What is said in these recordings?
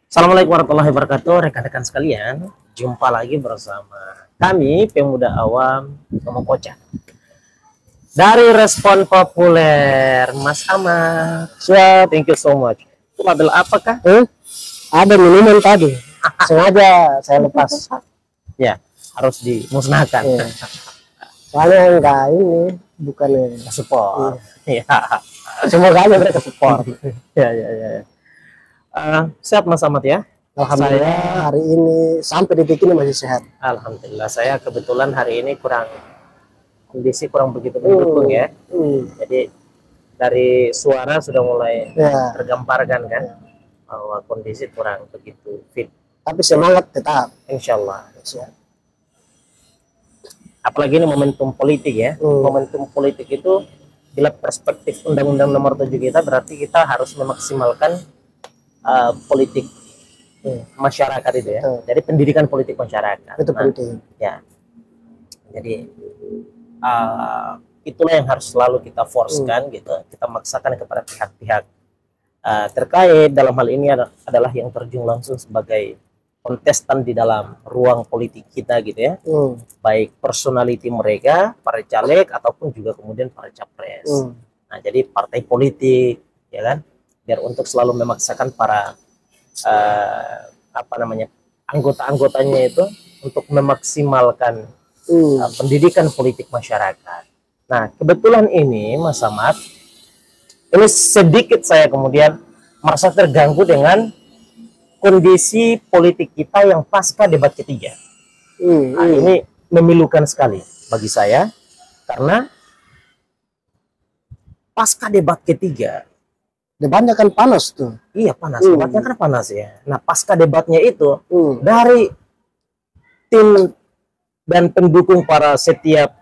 Assalamualaikum warahmatullahi wabarakatuh, rekan-rekan sekalian. Jumpa lagi bersama kami, Pemuda Awam Komokoca. Dari respon populer, Mas Ahmad. Siap. Thank you so much. Itu label apakah? Ada minuman tadi. Sengaja saya lepas. Ya, harus dimusnahkan. Ya. Soalnya enggak ini, bukan Support. Ya, semoga aja mereka support. ya. Sehat Mas Ahmad ya? Alhamdulillah hari ini sampai detik ini masih sehat. Alhamdulillah, saya kebetulan hari ini kondisi kurang begitu mendukung ya. Jadi dari suara sudah mulai tergambarkan kan bahwa kondisi kurang begitu fit. Tapi semangat tetap. Insya Allah. Apalagi ini momentum politik ya. Momentum politik itu bila perspektif Undang-Undang Nomor 7 kita berarti kita harus memaksimalkan politik masyarakat itu ya. Jadi pendidikan politik masyarakat. Itu penting. Ya. Jadi itulah yang harus selalu kita forcekan gitu. Kita maksakan kepada pihak-pihak terkait, dalam hal ini adalah yang terjun langsung sebagai kontestan di dalam ruang politik kita gitu ya. Baik personality mereka, para caleg ataupun juga kemudian para capres. Nah, jadi partai politik ya kan, biar untuk selalu memaksakan para anggota-anggotanya itu untuk memaksimalkan pendidikan politik masyarakat. Nah, kebetulan ini Mas Ahmad, ini sedikit saya kemudian merasa terganggu dengan kondisi politik kita yang pasca debat ketiga. Nah, ini memilukan sekali bagi saya karena pasca debat ketiga, debatnya kan panas tuh. Iya panas, debatnya kan panas ya. Nah pasca debatnya itu dari tim dan pendukung para setiap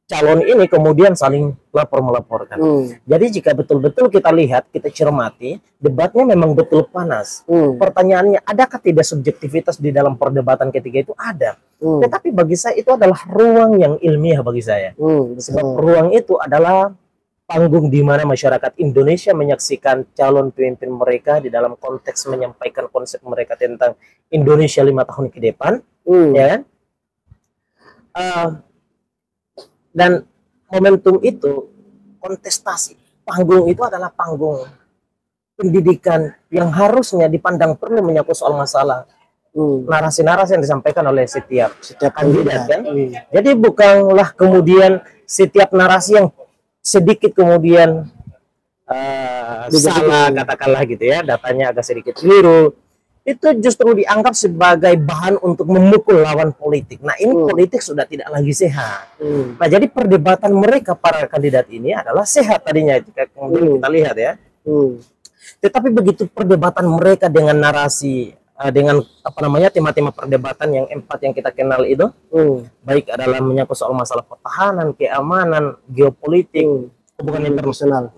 calon ini kemudian saling melaporkan. Jadi jika betul-betul kita lihat, kita cermati, debatnya memang betul panas. Pertanyaannya, adakah tidak subjektivitas di dalam perdebatan ketiga itu? Ada. Tetapi bagi saya itu adalah ruang yang ilmiah bagi saya. Sebab ruang itu adalah panggung di mana masyarakat Indonesia menyaksikan calon pemimpin mereka di dalam konteks menyampaikan konsep mereka tentang Indonesia 5 tahun ke depan, ya kan? Dan momentum itu, kontestasi, panggung itu adalah panggung pendidikan yang harusnya dipandang perlu menyangkut soal masalah narasi-narasi yang disampaikan oleh setiap kandidat kan. Jadi bukanlah kemudian setiap narasi yang sedikit kemudian salah katakanlah gitu ya, datanya agak sedikit keliru, itu justru dianggap sebagai bahan untuk memukul lawan politik. Nah ini politik sudah tidak lagi sehat. Nah jadi perdebatan mereka para kandidat ini adalah sehat tadinya jika kemudian kita lihat ya. Tetapi begitu perdebatan mereka dengan narasi, dengan tema-tema perdebatan yang 4 yang kita kenal itu, baik adalah menyangkut soal masalah pertahanan, keamanan, geopolitik, hubungan internasional,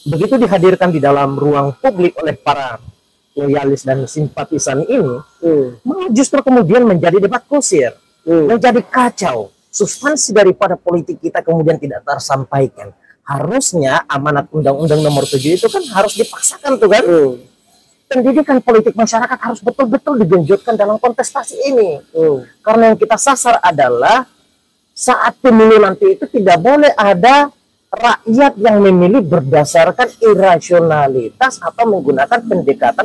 begitu dihadirkan di dalam ruang publik oleh para loyalis dan simpatisan ini, malah justru kemudian menjadi debat kusir, menjadi kacau. Substansi daripada politik kita kemudian tidak tersampaikan. Harusnya amanat Undang-Undang Nomor 7 itu kan harus dipaksakan tuh kan. Pendidikan politik masyarakat harus betul-betul digenjotkan dalam kontestasi ini. Karena yang kita sasar adalah saat pemilu nanti itu tidak boleh ada rakyat yang memilih berdasarkan irasionalitas atau menggunakan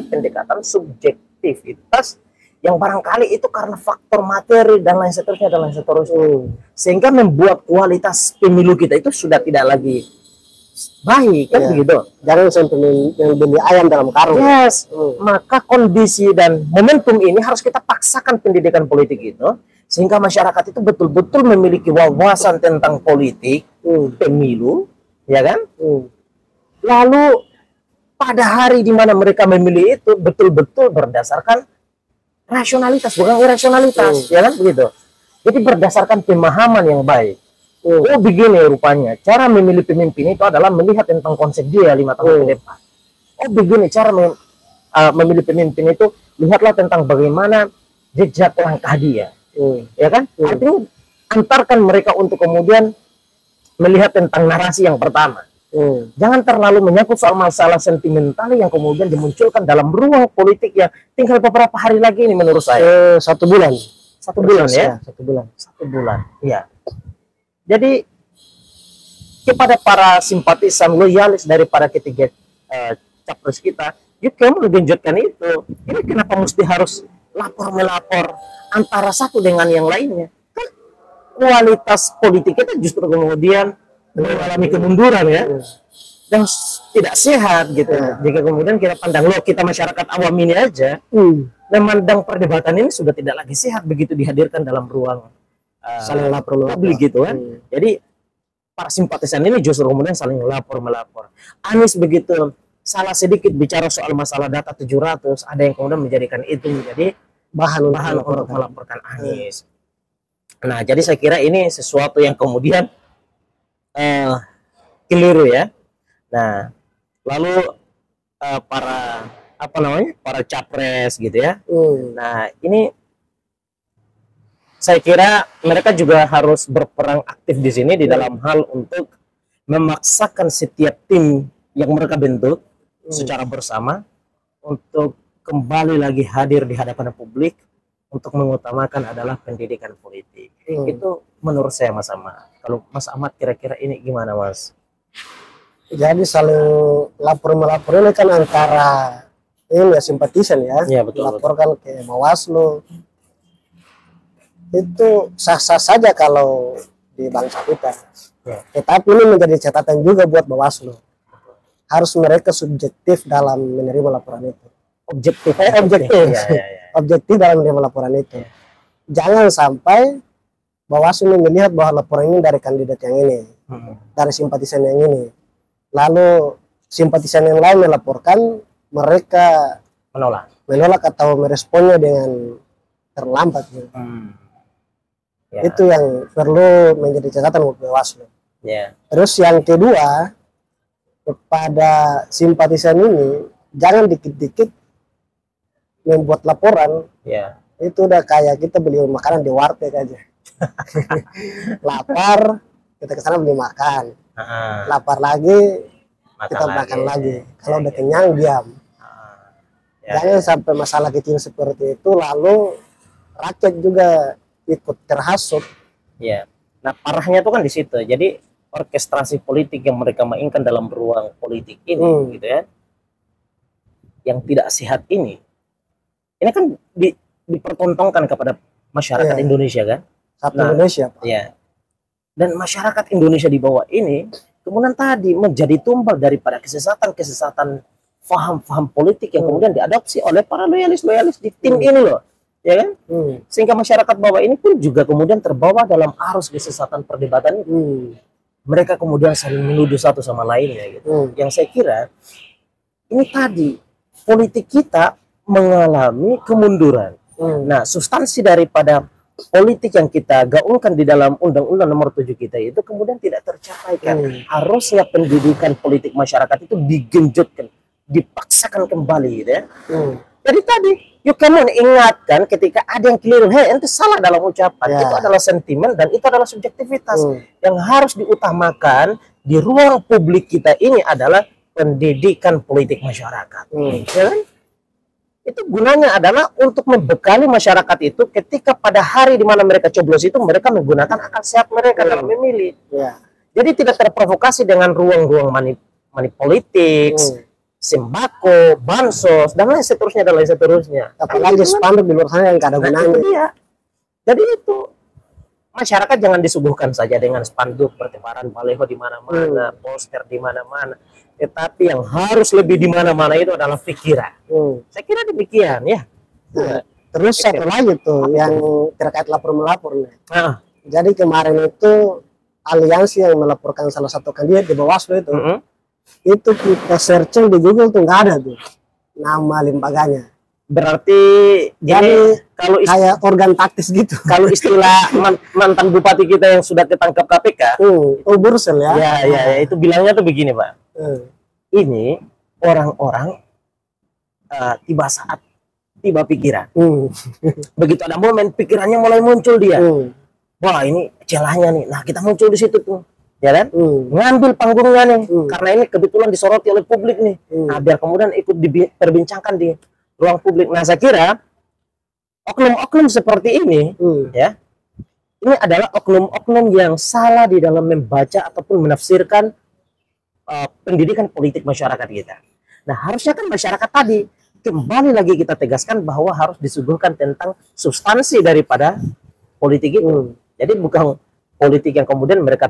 pendekatan subjektivitas yang barangkali itu karena faktor materi dan lain seterusnya sehingga membuat kualitas pemilu kita itu sudah tidak lagi baik kan begitu. Jangan sampai beli ayam dalam karung. Maka kondisi dan momentum ini harus kita paksakan pendidikan politik itu sehingga masyarakat itu betul-betul memiliki wawasan tentang politik pemilu, ya kan? Lalu pada hari di mana mereka memilih itu betul-betul berdasarkan rasionalitas, bukan irasionalitas, ya kan begitu. Jadi berdasarkan pemahaman yang baik. Oh begini rupanya cara memilih pemimpin itu adalah melihat tentang konsep dia 5 tahun ke depan. Oh begini cara memilih pemimpin itu, lihatlah tentang bagaimana jejak langkah dia, ya kan? Artinya antarkan mereka untuk kemudian melihat tentang narasi yang pertama, Jangan terlalu menyangkut soal masalah sentimental yang kemudian dimunculkan dalam ruang politik yang tinggal beberapa hari lagi ini menurut saya. 1 bulan. 1 bulan ya? 1 bulan. 1 bulan, ya. Jadi kepada para simpatisan loyalis daripada ketiga capres kita, kamu menggenjotkan itu. Ini kenapa mesti harus lapor melapor antara satu dengan yang lainnya? Kan kualitas politik kita justru kemudian mengalami kemunduran ya, dan tidak sehat gitu. Jika kemudian kita pandang kita masyarakat awam ini aja, memandang perdebatan ini sudah tidak lagi sehat begitu dihadirkan dalam ruang saling lapor publik gitu kan. Jadi para simpatisan ini justru kemudian saling lapor melapor. Anies begitu salah sedikit bicara soal masalah data 700, ada yang kemudian menjadikan itu menjadi bahan untuk melaporkan Anies. Nah, jadi saya kira ini sesuatu yang kemudian keliru ya. Nah, lalu para para capres gitu ya. Nah, ini saya kira mereka juga harus berperan aktif di sini di dalam hal untuk memaksakan setiap tim yang mereka bentuk secara bersama untuk kembali lagi hadir di hadapan publik untuk mengutamakan adalah pendidikan politik. Itu menurut saya Mas Ahmad. Kalau Mas Ahmad kira-kira ini gimana Mas? Jadi saling lapor melapor ini kan antara ini ya simpatisan ya, betul, laporkan ke Bawaslu. Itu sah-sah saja kalau di bangsa kita. Tetapi ini menjadi catatan juga buat Bawaslu. Harus mereka subjektif dalam menerima laporan itu. Objektif objektif dalam menerima laporan itu. Jangan sampai Bawaslu melihat bahwa laporan ini dari kandidat yang ini, dari simpatisan yang ini, lalu simpatisan yang lain melaporkan, mereka menolak atau meresponnya dengan terlambat. Itu yang perlu menjadi catatan buat Bawaslu. Terus yang kedua, kepada simpatisan ini jangan dikit-dikit membuat laporan. Itu udah kayak kita beli makanan di warteg aja. Lapar, kita kesana beli makan. Lapar lagi, kita makan lagi. Kalau udah kenyang diam. Jangan sampai masalah kecil seperti itu lalu rakyat juga ikut terhasut. Nah parahnya itu kan di situ. Jadi orkestrasi politik yang mereka mainkan dalam ruang politik ini, gitu ya, yang tidak sehat ini kan dipertontonkan kepada masyarakat Indonesia kan. Indonesia. Pak. Dan masyarakat Indonesia di bawah ini kemudian tadi menjadi tumbal daripada kesesatan faham-faham politik yang kemudian diadopsi oleh para loyalis di tim ini loh. Ya kan? Sehingga masyarakat bawah ini pun juga kemudian terbawa dalam arus kesesatan perdebatan itu. Mereka kemudian saling menuduh satu sama lainnya gitu. Yang saya kira ini tadi politik kita mengalami kemunduran. Nah, substansi daripada politik yang kita gaungkan di dalam Undang-Undang Nomor 7 kita itu kemudian tidak tercapai kan. Harusnya pendidikan politik masyarakat itu digenjotkan, dipaksakan kembali gitu ya. Jadi tadi kamu ingatkan ketika ada yang keliru, itu salah dalam ucapan. Itu adalah sentimen dan itu adalah subjektivitas. Yang harus diutamakan di ruang publik kita ini adalah pendidikan politik masyarakat. Ya kan? Itu gunanya adalah untuk membekali masyarakat itu ketika pada hari di mana mereka coblos itu mereka menggunakan akal sehat mereka dalam memilih. Jadi tidak terprovokasi dengan ruang-ruang politik, sembako, bansos, dan lain seterusnya. Apalagi spanduk di luar sana yang ada gunanya. Jadi itu masyarakat jangan disuguhkan saja dengan spanduk, bertebaran baliho di mana-mana, poster di mana-mana. Tetapi yang harus lebih di mana-mana itu adalah pikiran. Saya kira demikian ya. Terus satu lagi tuh yang terkait lapor-melapor. Jadi kemarin itu aliansi yang melaporkan salah satu kandidat di Bawaslu itu kita searching di Google tuh nggak ada tuh nama lembaganya. Berarti jadi kalau kayak organ taktis gitu. Kalau istilah mantan bupati kita yang sudah ketangkap KPK, Bursel ya. Ya, itu bilangnya tuh begini Pak. Ini orang-orang tiba saat tiba pikiran. Begitu ada momen pikirannya mulai muncul dia. Wah ini celahnya nih. Nah kita muncul di situ tuh. ya kan? Ngambil panggungnya nih, karena ini kebetulan disoroti oleh publik nih. Nah, biar kemudian ikut diperbincangkan di ruang publik. Nah, saya kira oknum-oknum seperti ini, ya, ini adalah oknum-oknum yang salah di dalam membaca ataupun menafsirkan pendidikan politik masyarakat kita. Nah, harusnya kan masyarakat tadi kembali lagi kita tegaskan bahwa harus disuguhkan tentang substansi daripada politik itu. Jadi bukan politik yang kemudian mereka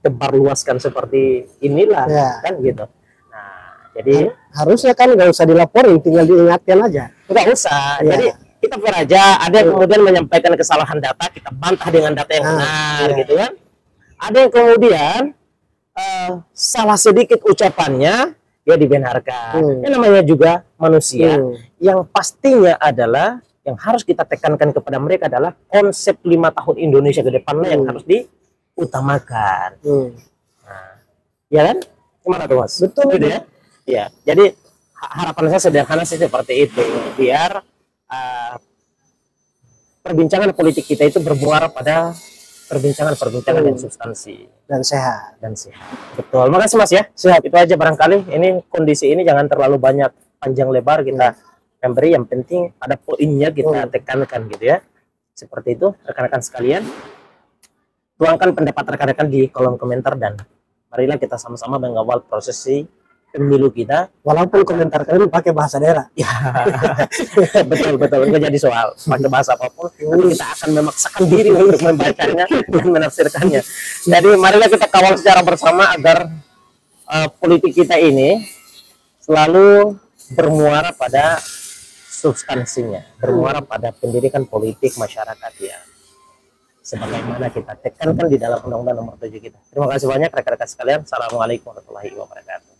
tebar luaskan seperti inilah, kan gitu. Nah, jadi harusnya kan nggak usah dilaporin, tinggal diingatkan aja. Nggak usah. Jadi kita fair aja. Ada yang kemudian menyampaikan kesalahan data, kita bantah dengan data yang benar, gitu kan. Ada yang kemudian salah sedikit ucapannya, ya dibenarkan. Ini namanya juga manusia. Yang pastinya adalah yang harus kita tekankan kepada mereka adalah konsep 5 tahun Indonesia ke depannya yang harus diutamakan. Nah, ya kan? Gimana tuh, Mas? Betul, gitu ya. Ya, jadi harapan saya sederhana sih seperti itu, biar perbincangan politik kita itu bermuara pada perbincangan yang substansi dan sehat. Betul. Makasih Mas ya. Sehat itu aja barangkali. Ini kondisi ini jangan terlalu banyak panjang lebar kita memberi, yang penting ada poinnya kita tekankan gitu ya. Seperti itu rekan-rekan sekalian. Tuangkan pendapat rekan-rekan di kolom komentar dan marilah kita sama-sama mengawal prosesi pemilu kita, walaupun komentar kalian pakai bahasa daerah. Ya, betul nggak jadi soal pakai bahasa apapun. Nanti kita akan memaksakan diri untuk membacanya dan menafsirkannya. Jadi marilah kita kawal secara bersama agar politik kita ini selalu bermuara pada substansinya, bermuara pada pendidikan politik masyarakat ya. Sebagaimana kita tekankan di dalam Undang-Undang Nomor 7 kita. Terima kasih banyak rekan-rekan sekalian. Assalamualaikum warahmatullahi wabarakatuh.